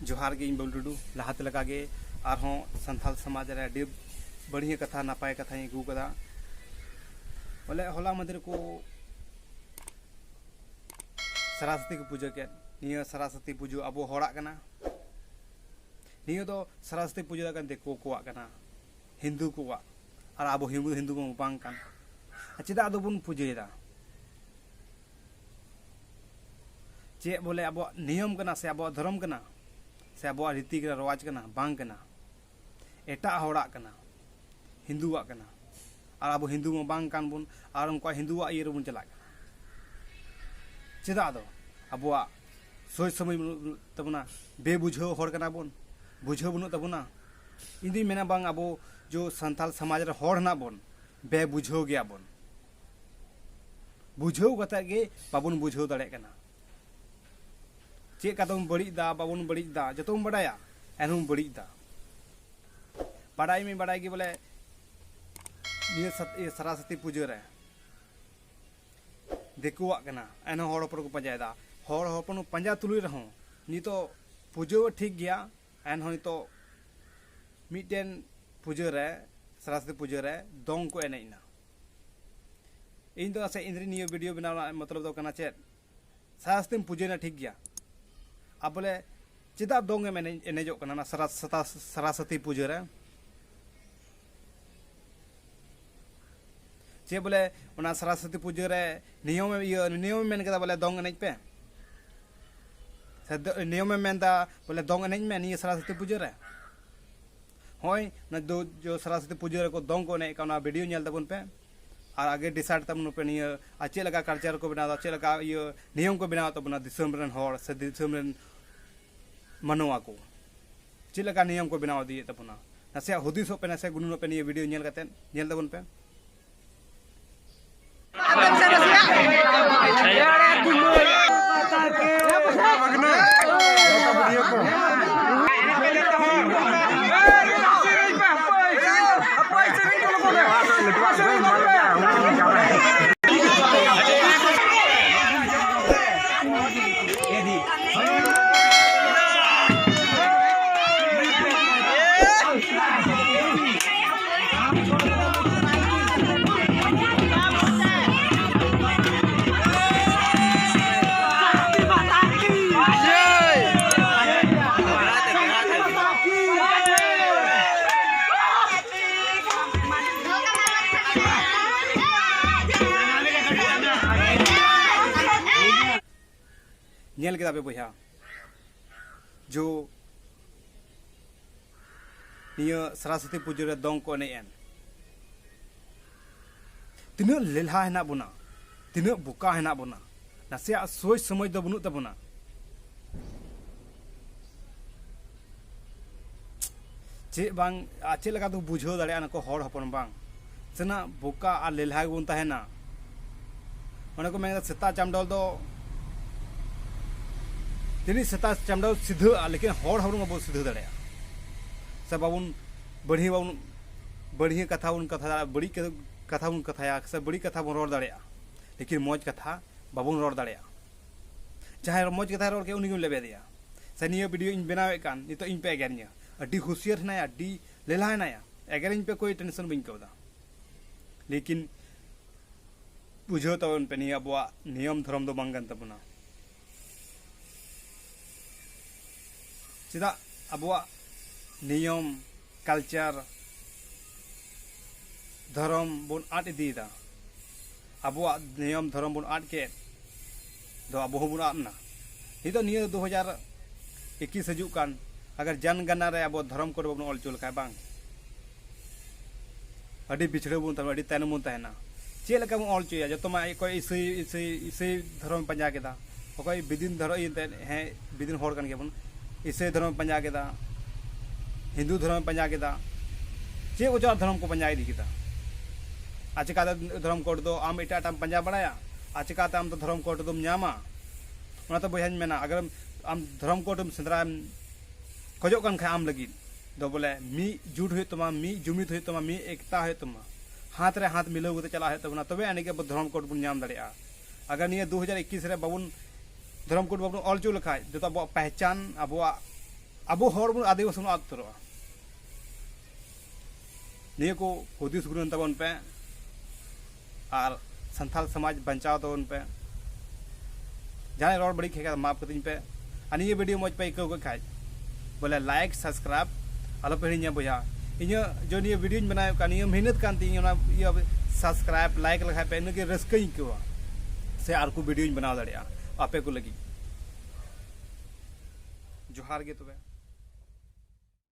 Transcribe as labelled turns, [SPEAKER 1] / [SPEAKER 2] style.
[SPEAKER 1] जोहार गे बबलू टुडू लहाते लकागे आरहों संथाल समाज रे अडी बढ़िया कथा नापाय कथा अगू कदा बोले होला मंदिर को सरस्वती को पूजा के निया सरस्वती पूजा अब होड़ा कना निया दो सरस्वती पूजा का देखो को कना हिंदू को और अब हिंदू को बांग कान चेदा दो बुन पूजेदा चे बोले अब नियम कना से अब धर्म कना से अब रीति रवाज कना बांग कना एटा होड़ा कना हिंदुआ कना और अब हिंदू में बांग कान बुन और उनका हिंदुआ ये बुन चला चेदा दो अब सोच समय तबना बेबुझो होड़ कना बुन बुझो बनु तबना इंदी मेना बांग अब जो संथाल समाज रे होड़ ना बुन बेबुझो गया बुन बुझो कता गे बाबुन बुझो दड़े कना चे कदम बड़ी दा बाबुन बड़ी दा जतोम बड़ाया एनहुम बड़ी दा बड़ाई में बड़ाई की बोले ये सरस्वती पूजा रे देखुआ कना एन होड़ पर को पंजाय दा होड़ हपन पंजा तुलुई रहो नी तो पूजा ठीक गया एन हो तो मिटेन पूजा रे सरस्वती पूजा रे दोंग को एनेना इन तो से इंद्री नियो वीडियो बना मतलब तो कना चेत सरस्वती पूजा ना ठीक गया अब बोले चेदा दोंगे मैंने एनेजो कना ना सरस्वती पूजा रे चे बोले उना सरस्वती पूजा रे नियम में कदा बोले दोंग एनेज पे नियम में मेनदा बोले दोंग एनेज में निया सरस्वती पूजा रे होय ना दो जो सरस्वती पूजा रे को दोंग को एनेज का वीडियो नेल तबन पे और आगे डिसाइड तबन पे निया अच्छे लगा कल्चर को बना अच्छे लगा ये नियम को बना तबना दिसम रेन होड़ से दिसम रेन मनवा को चे लगा नियम को बनाव दिए तबना नसे हुदिस पे नसे गुनु पे निया वीडियो नेल कते नेल तबन पे नेल के दाबे बोया जो निया सरस्वती पूजा रे दोंग को एनेन तिना लेलहा हेना बुना तिना बुका हेना बुना नासे सोच समझ दो बनु तबना चे बांग आचे लगा तो बुझो दाड़े को होड़ हपन बांग सेना बुका आ लेलहा गुन ताहेना माने को मेगा सेता चामडल दो तिनी सेता चामडा सीधा लेकिन होड़ हबन बाबू सीधा दाड़े से बाबुन बढ़िया कथा उन कथा बड़ी कथा उन कथाया से बड़ी कथा बन रोड़ दाड़े लेकिन मौज कथा बाबुन रोड़ दाड़े चाहे मौज कथा रोड़ के उन्हीं को लेबे दिया से निया वीडियो इन बनावे कान नितो इन पे एगर निया अड्डी हुसियर ना अड्डी लेला ना एगर इन पे कोई टेंशन बइन कवदा लेकिन बुझो तो उन पे निया अब नियम धर्म दो बांगन तबना चेदा अब नियम कल्चर धर्म बन आट इदीदा अब नियम धर्म बन आट के दो अब बन आटना नितो निया 2021 हजू कान अगर जनगणना रे अब धर्म को बन ऑल चुल का बांग अडी बिछड़े बन तब अडी तैन बन तहना चे लका बन ऑल चुया जतो मा कोई इसे धर्म पंजा केदा कोई बिदिन धर्म है बिदिन होड़ कान के बन इसे धर्म पंजा केदा हिंदू धर्म पंजा केदा चे उचार धर्म को पंजा इदी केदा आचिका धर्म कोड दो आम इटाटाम पंजा बड़ाया आचिका आम तो धर्म कोड दम न्यामा ओना तो बयान मेना अगर आम धर्म कोड सेंद्रा खोजो कान खा आम लगी दो बोले मी जुट हुई तमा मी जुमित हुई तमा मी एकता हुई तमा हाथ रे हाथ मिलाव होते चला है तबना तबे आने के धर्म कोड बन नाम दाड़िया अगर निया 2021 रे बाबुन धर्म कोड बाबुन ऑल चु लखाय जो अब पहचान अब अब हर बन आदिवासी आद उतरोआ निया को हुदिस गुरुन तबन पे और संथाल समाज बचाव तबन पे जहाँ रोड बड़ी खेगा माफ कर पे और ये वीडियो मज पे आइकव खाज बोले लाइक सब्सक्राइब आलो पे हिड़िया बोझा इन जो ये वीडियो बनाए निया मेहनत कान ती सब्सक्राइब लाइक लखा पे इनके रस्क आइकवा से आर को वीडियो बना दाड़ा आपे को लगी जोहार गे तबे।